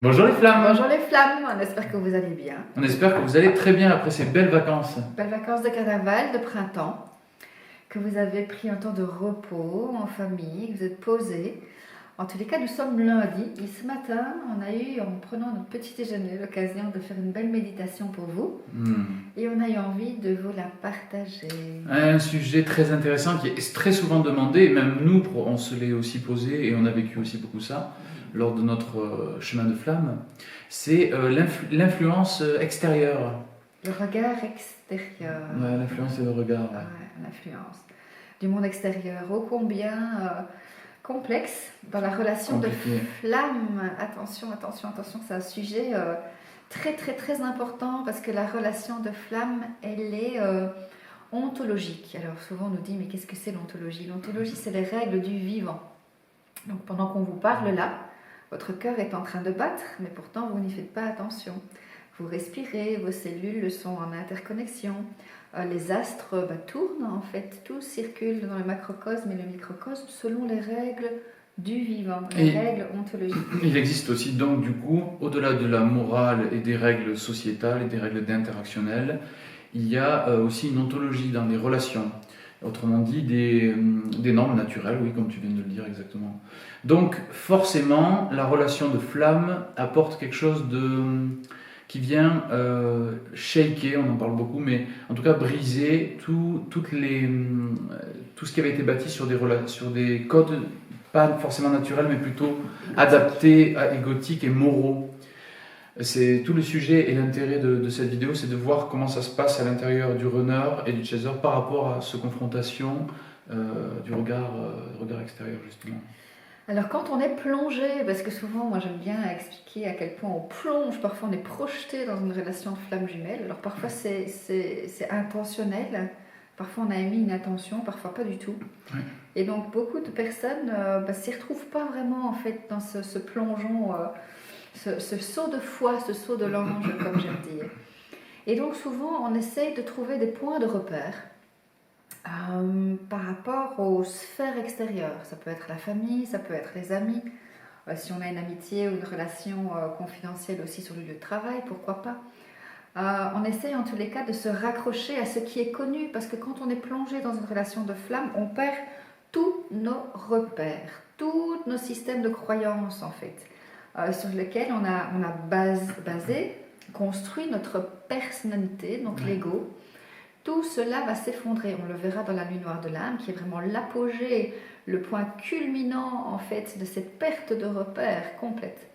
Bonjour les flammes. Bonjour les flammes, on espère que vous allez bien. On espère que vous allez très bien après ces belles vacances. Belles vacances de carnaval, de printemps, que vous avez pris un temps de repos en famille, que vous êtes posés. En tous les cas, nous sommes lundi et ce matin, on a eu, en prenant notre petit déjeuner, l'occasion de faire une belle méditation pour vous et on a eu envie de vous la partager. Un sujet très intéressant qui est très souvent demandé, et même nous, on se l'est aussi posé et on a vécu aussi beaucoup ça lors de notre chemin de flamme, c'est l'influence extérieure. Le regard extérieur. Ouais, l'influence et le regard. Ouais. Ouais, l'influence du monde extérieur, ô combien complexe dans la relation Compliqué. de flamme. Attention, attention, attention, c'est un sujet très, très, très important parce que la relation de flamme, elle est ontologique. Alors souvent on nous dit, mais qu'est-ce que c'est l'ontologie? L'ontologie, c'est les règles du vivant. Donc pendant qu'on vous parle là, votre cœur est en train de battre, mais pourtant vous n'y faites pas attention. Vous respirez, vos cellules sont en interconnexion, les astres tournent en fait, tout circule dans le macrocosme et le microcosme selon les règles du vivant, les règles ontologiques. Il existe aussi donc du coup, au-delà de la morale et des règles sociétales et des règles d'interactionnel, il y a aussi une ontologie dans les relations. Autrement dit, des normes naturelles, oui, comme tu viens de le dire exactement. Donc, forcément, la relation de flamme apporte quelque chose qui vient shaker, on en parle beaucoup, mais en tout cas briser tout ce qui avait été bâti sur des codes, pas forcément naturels, mais plutôt adaptés, égotiques et moraux. C'est tout le sujet et l'intérêt de cette vidéo, c'est de voir comment ça se passe à l'intérieur du runner et du chaser par rapport à cette confrontation du regard extérieur justement. Alors quand on est plongé, parce que souvent moi j'aime bien expliquer à quel point on plonge, parfois on est projeté dans une relation de flamme jumelle, alors parfois c'est intentionnel, parfois on a émis une intention, parfois pas du tout. Ouais. Et donc beaucoup de personnes s'y retrouvent pas vraiment en fait dans ce plongeon, ce saut de foi, ce saut de l'ange comme j'aime dire. Et donc souvent on essaye de trouver des points de repère par rapport aux sphères extérieures. Ça peut être la famille, ça peut être les amis. Si on a une amitié ou une relation confidentielle aussi sur le lieu de travail, pourquoi pas. On essaye en tous les cas de se raccrocher à ce qui est connu, parce que quand on est plongé dans une relation de flamme, on perd tous nos repères, tous nos systèmes de croyances en fait, sur lesquels on a basé, construit notre personnalité, donc l'ego. Tout cela va s'effondrer, on le verra dans la nuit noire de l'âme, qui est vraiment l'apogée, le point culminant en fait de cette perte de repères complète.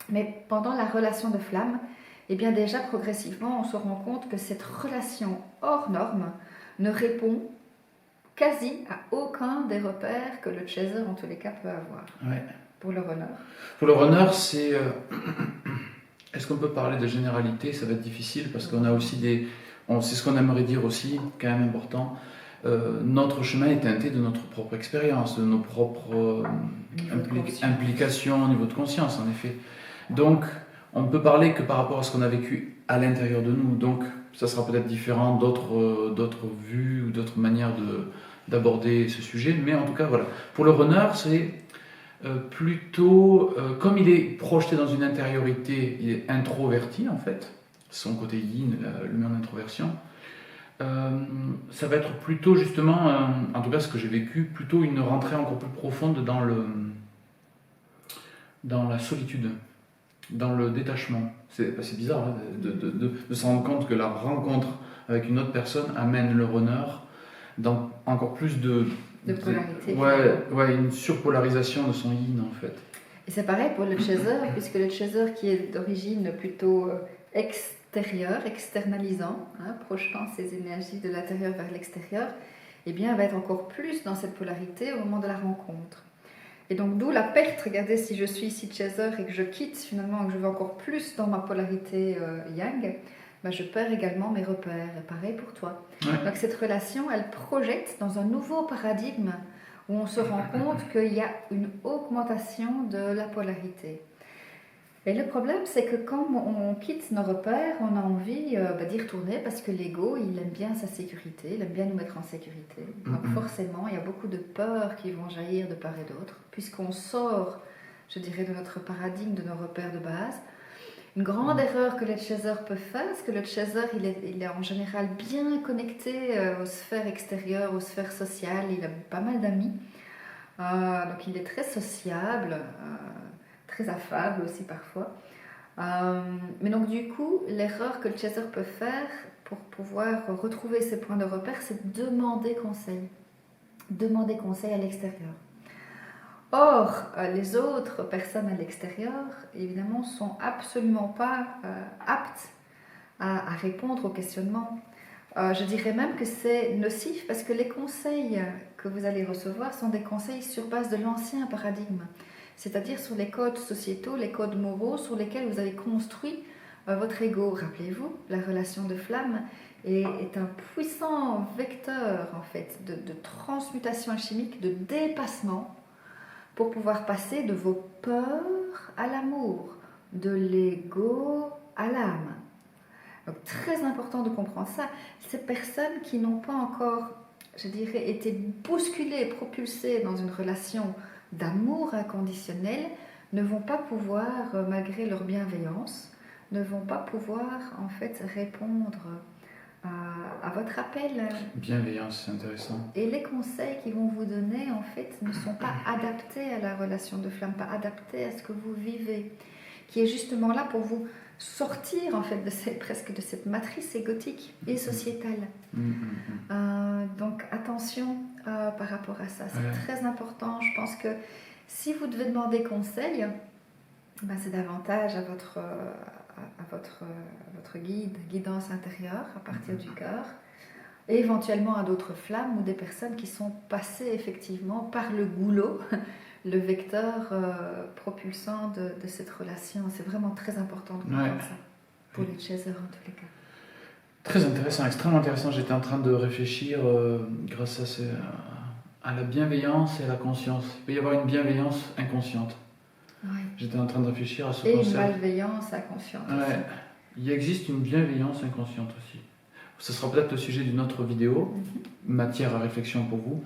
Mais pendant la relation de flamme, eh bien déjà progressivement on se rend compte que cette relation hors norme ne répond quasi à aucun des repères que le chaser en tous les cas peut avoir. Ouais. Pour le runner. Pour le runner, c'est... Est-ce qu'on peut parler de généralité? Ça va être difficile parce qu'on a aussi c'est ce qu'on aimerait dire aussi, quand même important. Notre chemin est teinté de notre propre expérience, de nos propres implications au niveau de conscience, en effet. Donc, on ne peut parler que par rapport à ce qu'on a vécu à l'intérieur de nous. Donc, ça sera peut-être différent d'autres vues ou d'autres manières d'aborder ce sujet. Mais en tout cas, voilà. Pour le runner, c'est plutôt, comme il est projeté dans une intériorité, il est introverti en fait, son côté yin, l'humain d'introversion, ça va être plutôt justement, en tout cas ce que j'ai vécu, plutôt une rentrée encore plus profonde dans la solitude, dans le détachement. C'est bizarre hein, de se rendre compte que la rencontre avec une autre personne amène le runner dans encore plus de polarité. Ouais, une surpolarisation de son yin en fait. Et c'est pareil pour le chaser, puisque le chaser qui est d'origine plutôt extérieur, externalisant, projetant ses énergies de l'intérieur vers l'extérieur, eh bien va être encore plus dans cette polarité au moment de la rencontre. Et donc d'où la perte, regardez, si je suis ici chaser et que je quitte finalement, que je vais encore plus dans ma polarité yang, je perds également mes repères, et pareil pour toi. Ouais. Donc cette relation, elle projette dans un nouveau paradigme où on se rend compte qu'il y a une augmentation de la polarité. Et le problème, c'est que quand on quitte nos repères, on a envie d'y retourner parce que l'ego, il aime bien sa sécurité, il aime bien nous mettre en sécurité. Donc forcément, il y a beaucoup de peurs qui vont jaillir de part et d'autre, puisqu'on sort je dirais, de notre paradigme, de nos repères de base. Une grande erreur que le chaser peut faire, c'est que le chaser, il est en général bien connecté aux sphères extérieures, aux sphères sociales, il a pas mal d'amis. Donc il est très sociable, très affable aussi parfois. Mais donc du coup, l'erreur que le chaser peut faire pour pouvoir retrouver ses points de repère, c'est demander conseil. Demander conseil à l'extérieur. Or, les autres personnes à l'extérieur, évidemment, sont absolument pas aptes à répondre aux questionnements. Je dirais même que c'est nocif parce que les conseils que vous allez recevoir sont des conseils sur base de l'ancien paradigme, c'est-à-dire sur les codes sociétaux, les codes moraux sur lesquels vous avez construit votre ego. Rappelez-vous, la relation de flamme est un puissant vecteur en fait de transmutation alchimique, de dépassement pour pouvoir passer de vos peurs à l'amour, de l'ego à l'âme. Donc très important de comprendre ça. Ces personnes qui n'ont pas encore, je dirais, été bousculées, propulsées dans une relation d'amour inconditionnel, ne vont pas pouvoir, malgré leur bienveillance, ne vont pas pouvoir en fait répondre à votre appel. Bienveillance, c'est intéressant. Et les conseils qu'ils vont vous donner, en fait, ne sont pas adaptés à la relation de flamme, pas adaptés à ce que vous vivez, qui est justement là pour vous sortir, en fait, presque de cette matrice égotique et sociétale. Donc, attention par rapport à ça, c'est très important. Je pense que si vous devez demander conseil, ben, c'est davantage à votre guidance intérieure, à partir du cœur, et éventuellement à d'autres flammes ou des personnes qui sont passées effectivement par le goulot, le vecteur propulsant de cette relation. C'est vraiment très important de comprendre ça, pour les chasers en tous les cas. Très intéressant, extrêmement intéressant. J'étais en train de réfléchir grâce à la bienveillance et à la conscience. Il peut y avoir une bienveillance inconsciente. Ouais. J'étais en train de réfléchir à ce concept. concept. Et une malveillance inconsciente aussi. Il existe une bienveillance inconsciente aussi. Ce sera peut-être le sujet d'une autre vidéo, matière à réflexion pour vous.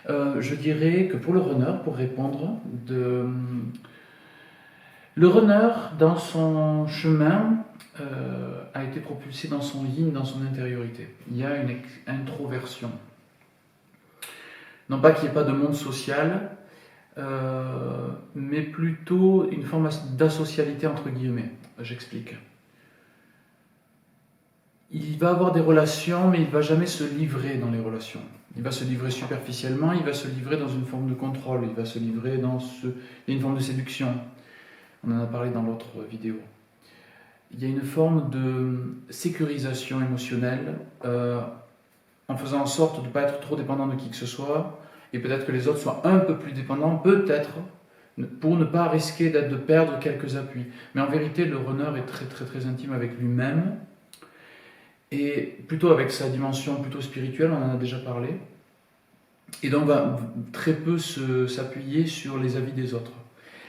Je dirais que pour le runner, pour répondre, le runner, dans son chemin, a été propulsé dans son yin, dans son intériorité. Il y a une introversion. Non pas qu'il n'y ait pas de monde social, mais plutôt une forme d'asocialité entre guillemets. J'explique. Il va avoir des relations, mais il ne va jamais se livrer dans les relations. Il va se livrer superficiellement, il va se livrer dans une forme de contrôle, il va se livrer dans une forme de séduction. On en a parlé dans l'autre vidéo. Il y a une forme de sécurisation émotionnelle en faisant en sorte de ne pas être trop dépendant de qui que ce soit, et peut-être que les autres soient un peu plus dépendants, peut-être, pour ne pas risquer de perdre quelques appuis. Mais en vérité, le runner est très très très intime avec lui-même, et plutôt avec sa dimension plutôt spirituelle, on en a déjà parlé, et donc va très peu s'appuyer sur les avis des autres.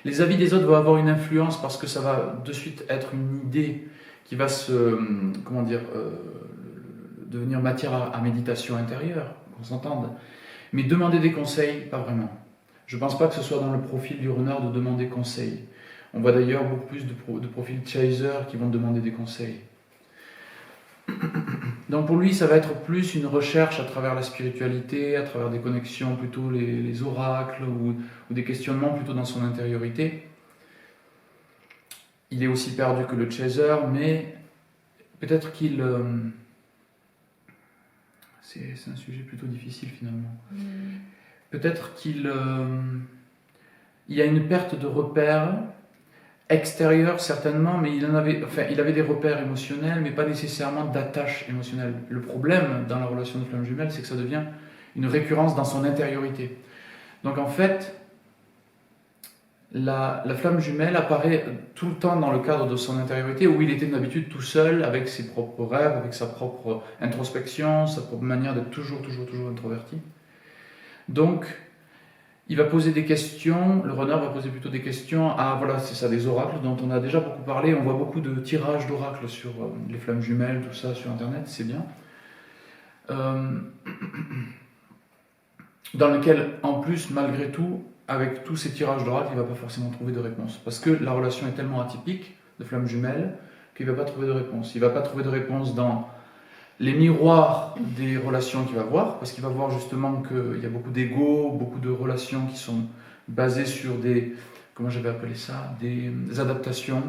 Les avis des autres vont avoir une influence parce que ça va de suite être une idée qui va devenir matière à méditation intérieure, qu'on s'entende. Mais demander des conseils, pas vraiment. Je ne pense pas que ce soit dans le profil du runner de demander conseil. On voit d'ailleurs beaucoup plus de profils chaser qui vont demander des conseils. Donc pour lui, ça va être plus une recherche à travers la spiritualité, à travers des connexions, plutôt les oracles ou des questionnements plutôt dans son intériorité. Il est aussi perdu que le chaser, mais peut-être qu'il... c'est un sujet plutôt difficile finalement. Peut-être qu'il y a une perte de repères extérieur certainement, mais il avait des repères émotionnels, mais pas nécessairement d'attache émotionnelle. Le problème dans la relation de flamme jumelle, c'est que ça devient une récurrence dans son intériorité. Donc en fait, la flamme jumelle apparaît tout le temps dans le cadre de son intériorité, où il était d'habitude tout seul, avec ses propres rêves, avec sa propre introspection, sa propre manière d'être toujours introverti. Donc, il va poser des questions, le runner va poser plutôt des questions c'est ça, des oracles dont on a déjà beaucoup parlé. On voit beaucoup de tirages d'oracles sur les flammes jumelles, tout ça sur internet, c'est bien. Dans lequel, en plus, malgré tout, avec tous ces tirages d'oral, il ne va pas forcément trouver de réponse. Parce que la relation est tellement atypique de flamme jumelle qu'il ne va pas trouver de réponse. Il ne va pas trouver de réponse dans les miroirs des relations qu'il va voir, parce qu'il va voir justement qu'il y a beaucoup d'ego, beaucoup de relations qui sont basées sur des, comment j'avais appelé ça, des adaptations.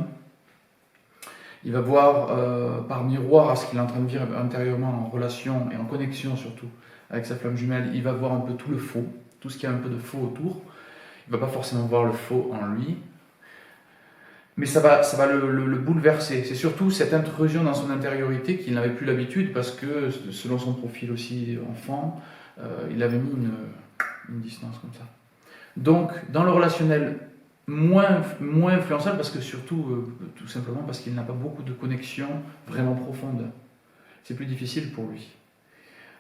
Il va voir par miroir à ce qu'il est en train de vivre intérieurement en relation et en connexion surtout avec sa flamme jumelle, il va voir un peu tout le faux, tout ce qui a un peu de faux autour. Il ne va pas forcément voir le faux en lui, mais ça va le bouleverser. C'est surtout cette intrusion dans son intériorité qu'il n'avait plus l'habitude parce que, selon son profil aussi enfant, il avait mis une distance comme ça. Donc, dans le relationnel, moins influençable parce que surtout, tout simplement parce qu'il n'a pas beaucoup de connexions vraiment profondes. C'est plus difficile pour lui.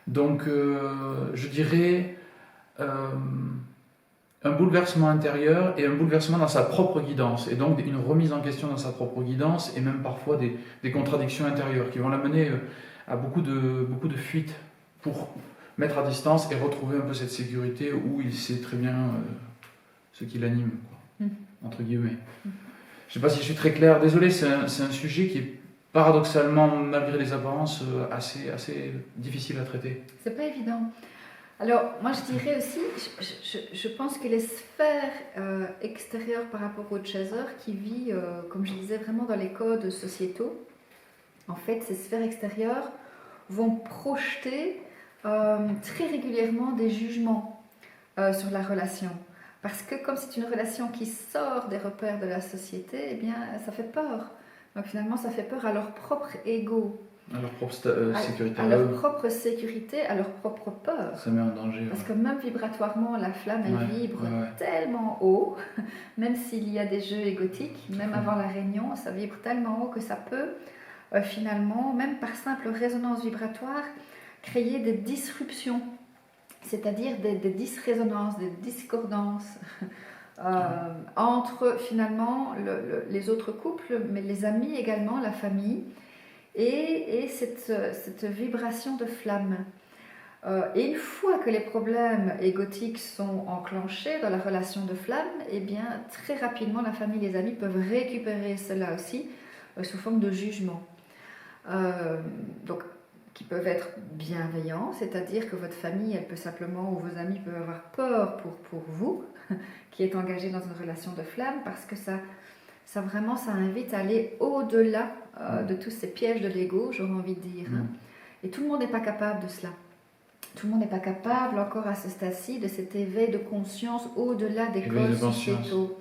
Donc, je dirais un bouleversement intérieur et un bouleversement dans sa propre guidance, et donc une remise en question dans sa propre guidance, et même parfois des contradictions intérieures qui vont l'amener à beaucoup de fuites pour mettre à distance et retrouver un peu cette sécurité où il sait très bien ce qui l'anime, quoi, entre guillemets. Je ne sais pas si je suis très clair, désolé, c'est un sujet qui est paradoxalement, malgré les apparences, assez difficile à traiter. C'est pas évident. Alors, moi je dirais aussi, je pense que les sphères extérieures par rapport au chaser qui vit, comme je disais, vraiment dans les codes sociétaux, en fait, ces sphères extérieures vont projeter très régulièrement des jugements sur la relation. Parce que comme c'est une relation qui sort des repères de la société, eh bien, ça fait peur. Donc finalement, ça fait peur à leur propre ego. À leur propre sécurité. À leur propre sécurité, à leur propre peur. Ça met en danger. Parce que même vibratoirement, la flamme, elle vibre tellement haut, même s'il y a des jeux égotiques, même avant la réunion, ça vibre tellement haut que ça peut finalement, même par simple résonance vibratoire, créer des disruptions, c'est-à-dire des disrésonances, des discordances entre finalement les autres couples, mais les amis également, la famille, et cette vibration de flamme. Et une fois que les problèmes égotiques sont enclenchés dans la relation de flamme, eh bien, très rapidement, la famille et les amis peuvent récupérer cela aussi sous forme de jugement. Donc, qui peuvent être bienveillants, c'est-à-dire que votre famille, elle peut simplement, ou vos amis peuvent avoir peur pour vous, qui êtes engagé dans une relation de flamme, parce que ça invite à aller au-delà de tous ces pièges de l'ego, j'aurais envie de dire. Hein. Et tout le monde n'est pas capable de cela. Tout le monde n'est pas capable, encore à ce stade-ci, de cet éveil de conscience au-delà des codes sociétaux.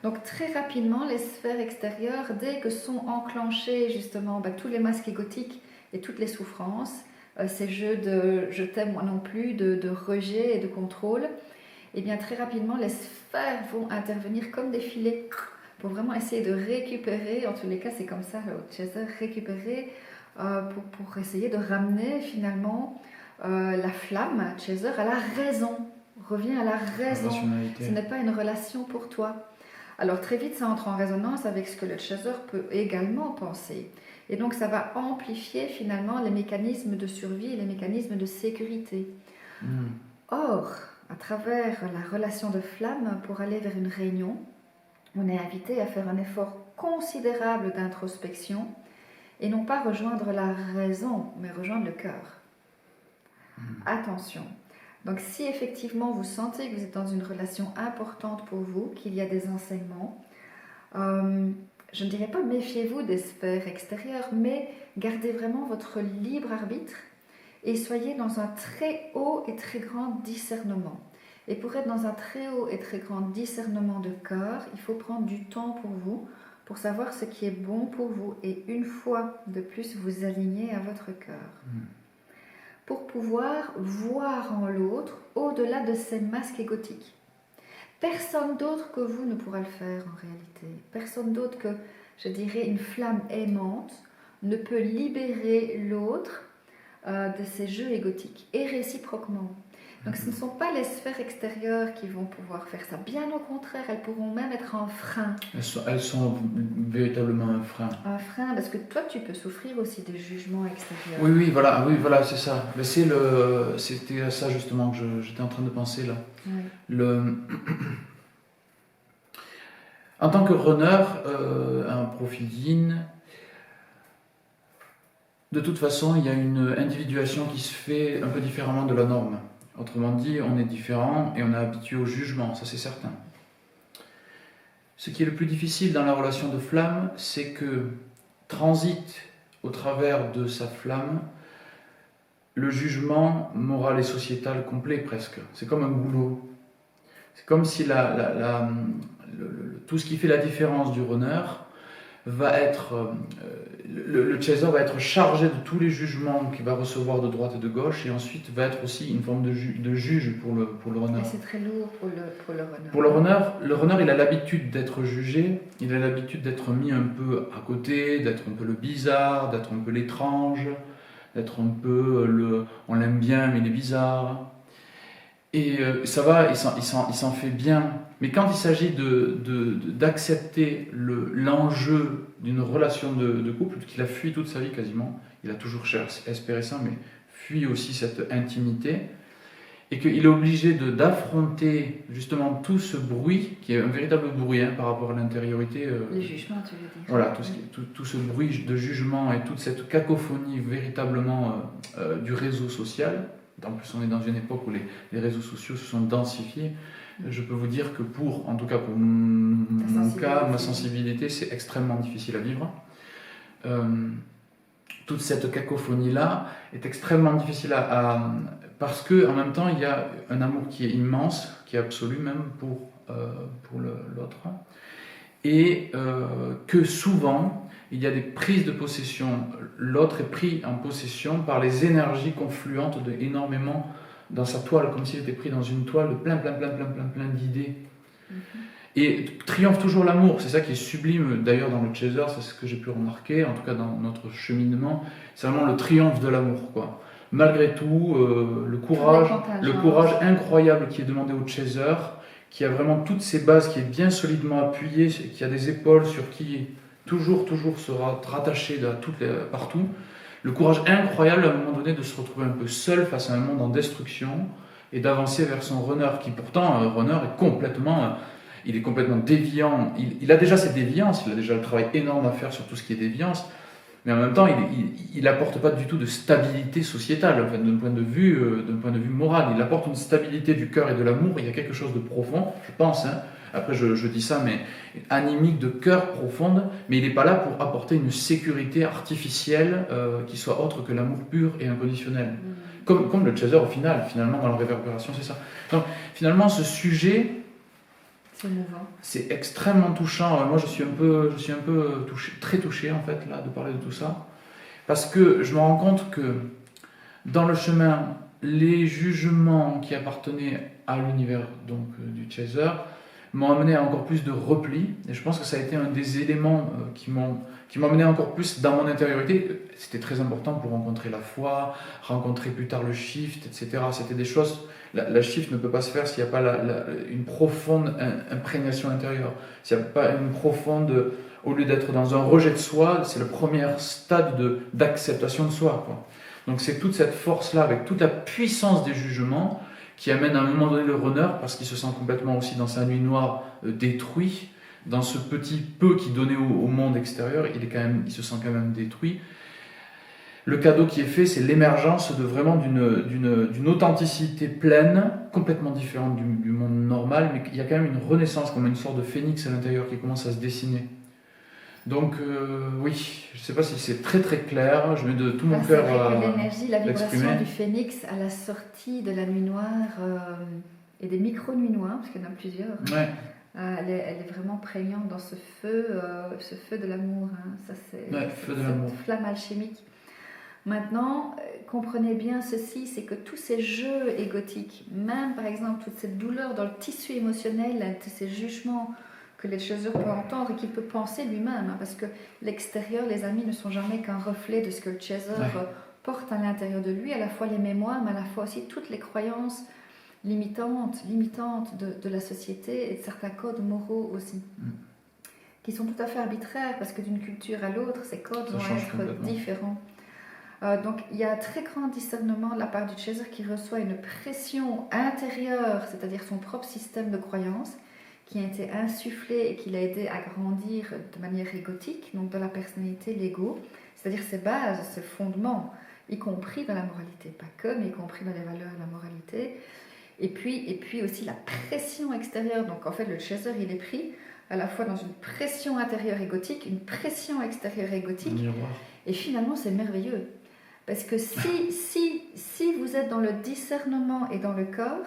Donc très rapidement, les sphères extérieures, dès que sont enclenchés justement tous les masques égotiques et toutes les souffrances, ces jeux de je t'aime moi non plus, de rejet et de contrôle, et bien très rapidement, les sphères vont intervenir comme des filets pour vraiment essayer de récupérer, en tous les cas c'est comme ça, le chaser, récupérer pour essayer de ramener finalement la flamme, chaser, à la raison. Reviens à la raison. Ce n'est pas une relation pour toi. Alors très vite, ça entre en résonance avec ce que le chaser peut également penser. Et donc ça va amplifier finalement les mécanismes de survie et les mécanismes de sécurité. Or, à travers la relation de flamme, pour aller vers une réunion, on est invité à faire un effort considérable d'introspection et non pas rejoindre la raison, mais rejoindre le cœur. Attention. Donc si effectivement vous sentez que vous êtes dans une relation importante pour vous, qu'il y a des enseignements, je ne dirais pas méfiez-vous des sphères extérieures, mais gardez vraiment votre libre arbitre et soyez dans un très haut et très grand discernement. Et pour être dans un très haut et très grand discernement de cœur, il faut prendre du temps pour vous, pour savoir ce qui est bon pour vous et une fois de plus vous aligner à votre cœur. Pour pouvoir voir en l'autre au-delà de ces masques égotiques. Personne d'autre que vous ne pourra le faire en réalité. Personne d'autre que, je dirais, une flamme aimante ne peut libérer l'autre de ces jeux égotiques et réciproquement. Donc ce ne sont pas les sphères extérieures qui vont pouvoir faire ça. Bien au contraire, elles pourront même être un frein. Elles sont véritablement un frein. Un frein, parce que toi, tu peux souffrir aussi des jugements extérieurs. Oui, voilà, c'est ça. Mais c'était ça justement que j'étais en train de penser là. Oui. En tant que runner, un profil yin, de toute façon, il y a une individuation qui se fait un peu différemment de la norme. Autrement dit, on est différent et on est habitué au jugement, ça c'est certain. Ce qui est le plus difficile dans la relation de flamme, c'est que transite au travers de sa flamme le jugement moral et sociétal complet presque. C'est comme un boulot. C'est comme si tout ce qui fait la différence du runner va être, le chaser va être chargé de tous les jugements qu'il va recevoir de droite et de gauche, et ensuite va être aussi une forme de juge pour le runner. Et c'est très lourd pour le runner. Pour le runner, il a l'habitude d'être jugé, il a l'habitude d'être mis un peu à côté, d'être un peu le bizarre, d'être un peu l'étrange, d'être un peu on l'aime bien mais il est bizarre. Et ça va, il s'en fait bien. Mais quand il s'agit d'accepter l'enjeu d'une relation de couple, qu'il a fui toute sa vie quasiment, il a toujours espéré ça, mais fui aussi cette intimité, et qu'il est obligé d'affronter justement tout ce bruit, qui est un véritable bruit par rapport à l'intériorité. Les jugements, tu veux dire. Voilà, tout ce bruit de jugement et toute cette cacophonie véritablement du réseau social. En plus, on est dans une époque où les réseaux sociaux se sont densifiés. Je peux vous dire que en tout cas pour mon cas, ma sensibilité, c'est extrêmement difficile à vivre. Toute cette cacophonie-là est extrêmement difficile parce qu'en même temps, il y a un amour qui est immense, qui est absolu même pour l'autre. Et que souvent, il y a des prises de possession. L'autre est pris en possession par les énergies confluentes énormément dans sa toile, comme s'il était pris dans une toile de plein d'idées. Et triomphe toujours l'amour, c'est ça qui est sublime d'ailleurs dans le chaser, c'est ce que j'ai pu remarquer, en tout cas dans notre cheminement, c'est vraiment le triomphe de l'amour, quoi. Malgré tout, le courage incroyable qui est demandé au chaser, qui a vraiment toutes ses bases, qui est bien solidement appuyé, qui a des épaules sur qui toujours sera rattaché partout. Le courage incroyable à un moment donné de se retrouver un peu seul face à un monde en destruction et d'avancer vers son runner, qui pourtant, un runner est complètement déviant. Il a déjà ses déviances, il a déjà le travail énorme à faire sur tout ce qui est déviance, mais en même temps, il n'apporte pas du tout de stabilité sociétale, en fait, d'un point de vue moral. Il apporte une stabilité du cœur et de l'amour. Il y a quelque chose de profond, je pense. Après, je dis ça, mais animique, de cœur profonde. Mais il n'est pas là pour apporter une sécurité artificielle qui soit autre que l'amour pur et inconditionnel. Comme le chaser, finalement, dans la réverbération, c'est ça. Donc, finalement, ce sujet... C'est extrêmement touchant. Moi, je suis un peu touché, très touché en fait là de parler de tout ça, parce que je me rends compte que dans le chemin, les jugements qui appartenaient à l'univers donc du chaser m'ont amené à encore plus de repli. Et je pense que ça a été un des éléments qui m'ont amené encore plus dans mon intériorité. C'était très important pour rencontrer la foi, rencontrer plus tard le shift, etc. C'était des choses. La shift ne peut pas se faire s'il n'y a pas une profonde imprégnation intérieure. S'il n'y a pas une profonde... Au lieu d'être dans un rejet de soi, c'est le premier stade d'acceptation de soi, quoi. Donc c'est toute cette force-là, avec toute la puissance des jugements, qui amène à un moment donné le runner, parce qu'il se sent complètement aussi dans sa nuit noire détruit, dans ce petit peu qui donnait au monde extérieur, il se sent quand même détruit. Le cadeau qui est fait, c'est l'émergence d'une authenticité pleine, complètement différente du monde normal, mais il y a quand même une renaissance, comme une sorte de phénix à l'intérieur qui commence à se dessiner. Donc oui, je ne sais pas si c'est très très clair, je mets de tout mon cœur à l'énergie, la vibration du phénix à la sortie de la nuit noire et des micro-nuits noires, parce qu'il y en a plusieurs. Ouais. Elle est vraiment prégnante dans ce feu de l'amour. Ça, c'est cette flamme alchimique. Maintenant, comprenez bien ceci, c'est que tous ces jeux égotiques, même par exemple toute cette douleur dans le tissu émotionnel, tous ces jugements que le chaser peut entendre et qu'il peut penser lui-même, parce que l'extérieur, les amis ne sont jamais qu'un reflet de ce que le chaser porte à l'intérieur de lui, à la fois les mémoires, mais à la fois aussi toutes les croyances limitantes de la société et de certains codes moraux aussi, qui sont tout à fait arbitraires parce que d'une culture à l'autre, ces codes Ça vont change être complètement. différents. Donc il y a un très grand discernement de la part du chaser qui reçoit une pression intérieure, c'est-à-dire son propre système de croyance, qui a été insufflé et qui l'a aidé à grandir de manière égotique, donc dans la personnalité, l'ego, c'est-à-dire ses bases, ses fondements, y compris dans la moralité, pas que, mais y compris dans les valeurs de la moralité. Et puis aussi la pression extérieure. Donc en fait, le chaser, il est pris à la fois dans une pression intérieure égotique, une pression extérieure égotique. Miroir. Et finalement, c'est merveilleux. Parce que si vous êtes dans le discernement et dans le corps,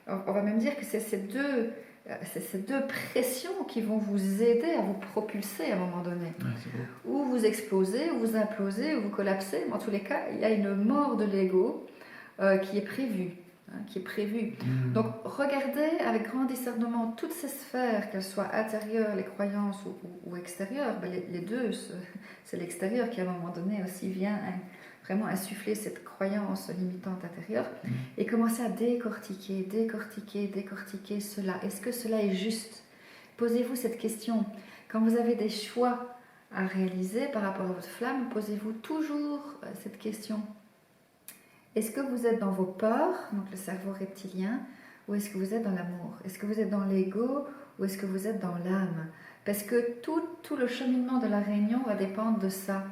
on va même dire que c'est ces deux pressions qui vont vous aider à vous propulser à un moment donné. Ouais, c'est beau. Ou vous explosez, ou vous implosez, ou vous collapsez. Mais en tous les cas, il y a une mort de l'ego qui est prévue. Donc regardez avec grand discernement toutes ces sphères, qu'elles soient intérieures, les croyances ou extérieures. Ben, les deux, c'est l'extérieur qui à un moment donné aussi vient vraiment insuffler cette croyance limitante intérieure et commencer à décortiquer cela. Est-ce que cela est juste? Posez-vous cette question. Quand vous avez des choix à réaliser par rapport à votre flamme, posez-vous toujours cette question. Est-ce que vous êtes dans vos peurs, donc le cerveau reptilien, ou est-ce que vous êtes dans l'amour? Est-ce que vous êtes dans l'ego ou est-ce que vous êtes dans l'âme? Parce que tout le cheminement de la réunion va dépendre de ça,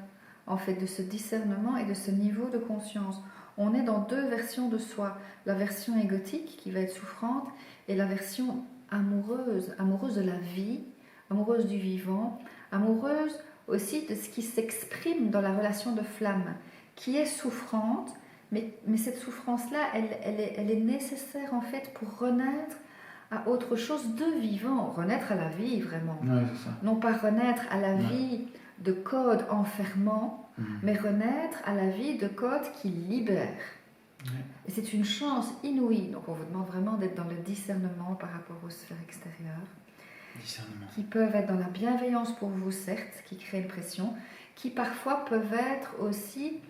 en fait, de ce discernement et de ce niveau de conscience. On est dans deux versions de soi, la version égotique qui va être souffrante et la version amoureuse de la vie, amoureuse du vivant, amoureuse aussi de ce qui s'exprime dans la relation de flamme, qui est souffrante. Mais cette souffrance-là, elle est nécessaire en fait pour renaître à autre chose de vivant, renaître à la vie vraiment. Ouais, c'est ça. Non pas renaître à la vie de codes enfermants, mais renaître à la vie de codes qui libèrent. Et c'est une chance inouïe. Donc on vous demande vraiment d'être dans le discernement par rapport aux sphères extérieures. Discernement. Qui peuvent être dans la bienveillance pour vous, certes, qui crée une pression, qui parfois peuvent être aussi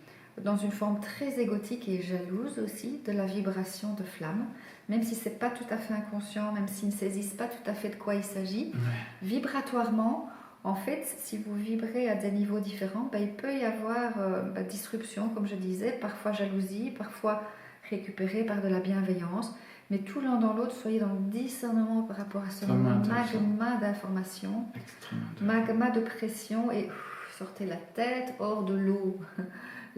dans une forme très égotique et jalouse aussi de la vibration de flamme, même si ce n'est pas tout à fait inconscient, même s'ils ne saisissent pas tout à fait de quoi il s'agit. Vibratoirement, en fait, si vous vibrez à des niveaux différents, il peut y avoir disruption, comme je disais, parfois jalousie, parfois récupérée par de la bienveillance, mais tout l'un dans l'autre, soyez dans le discernement par rapport à ce magma d'informations, magma de pression, et sortez la tête hors de l'eau.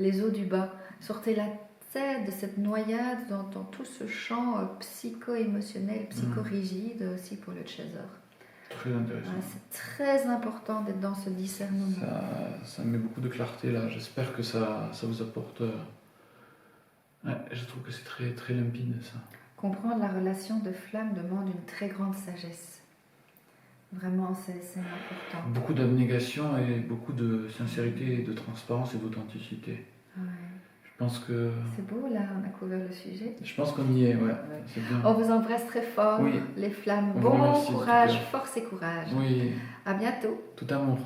Les eaux du bas. Sortez la tête de cette noyade dans tout ce champ psycho-émotionnel, psycho-rigide aussi pour le chaser. Très intéressant. C'est très important d'être dans ce discernement. Ça met beaucoup de clarté là. J'espère que ça vous apporte. Je trouve que c'est très, très limpide ça. Comprendre la relation de flamme demande une très grande sagesse. Vraiment, c'est important. Beaucoup d'abnégation et beaucoup de sincérité, de transparence et d'authenticité. Ouais. Je pense que... C'est beau là, on a couvert le sujet. Je pense qu'on y est, ouais. C'est bien. On vous embrasse très fort, oui. les flammes. On bon courage, force et courage. Oui. À bientôt. Tout amour.